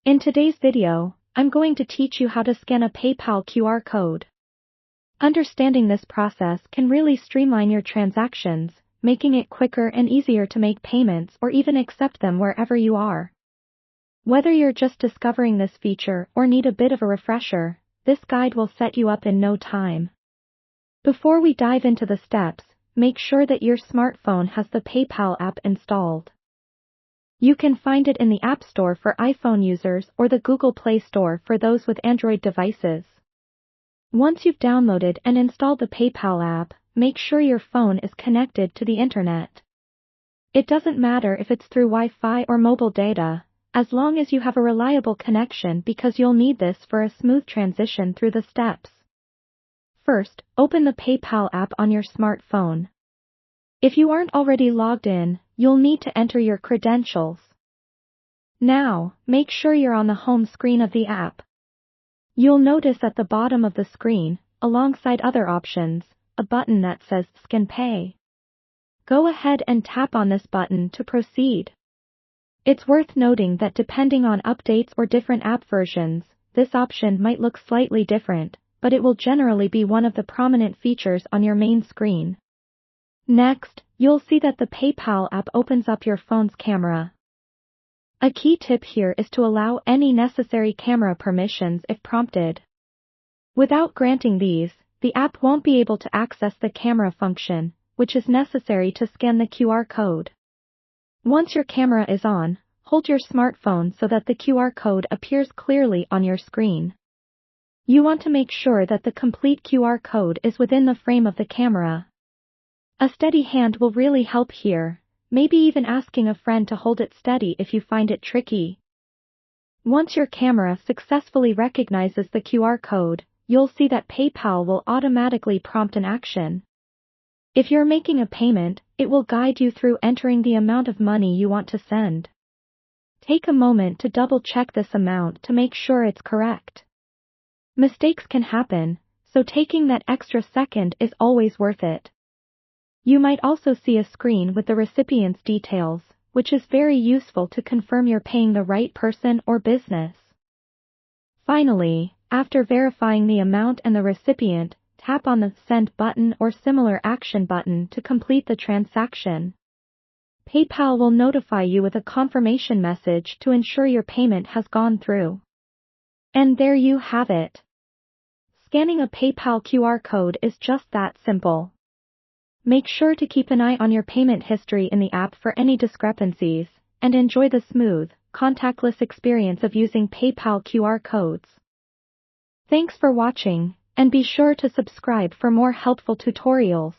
In today's video, I'm going to teach you how to scan a PayPal QR code. Understanding this process can really streamline your transactions, making it quicker and easier to make payments or even accept them wherever you are. Whether you're just discovering this feature or need a bit of a refresher, this guide will set you up in no time. Before we dive into the steps, make sure that your smartphone has the PayPal app installed. You can find it in the App Store for iPhone users or the Google Play Store for those with Android devices. Once you've downloaded and installed the PayPal app, make sure your phone is connected to the internet. It doesn't matter if it's through Wi-Fi or mobile data, as long as you have a reliable connection, because you'll need this for a smooth transition through the steps. First, open the PayPal app on your smartphone. If you aren't already logged in, you'll need to enter your credentials. Now, make sure you're on the home screen of the app. You'll notice at the bottom of the screen, alongside other options, a button that says Scan Pay. Go ahead and tap on this button to proceed. It's worth noting that depending on updates or different app versions, this option might look slightly different, but it will generally be one of the prominent features on your main screen. Next, you'll see that the PayPal app opens up your phone's camera. A key tip here is to allow any necessary camera permissions if prompted. Without granting these, the app won't be able to access the camera function, which is necessary to scan the QR code. Once your camera is on, hold your smartphone so that the QR code appears clearly on your screen. You want to make sure that the complete QR code is within the frame of the camera. A steady hand will really help here, maybe even asking a friend to hold it steady if you find it tricky. Once your camera successfully recognizes the QR code, you'll see that PayPal will automatically prompt an action. If you're making a payment, it will guide you through entering the amount of money you want to send. Take a moment to double-check this amount to make sure it's correct. Mistakes can happen, so taking that extra second is always worth it. You might also see a screen with the recipient's details, which is very useful to confirm you're paying the right person or business. Finally, after verifying the amount and the recipient, tap on the Send button or similar action button to complete the transaction. PayPal will notify you with a confirmation message to ensure your payment has gone through. And there you have it. Scanning a PayPal QR code is just that simple. Make sure to keep an eye on your payment history in the app for any discrepancies, and enjoy the smooth, contactless experience of using PayPal QR codes. Thanks for watching, and be sure to subscribe for more helpful tutorials.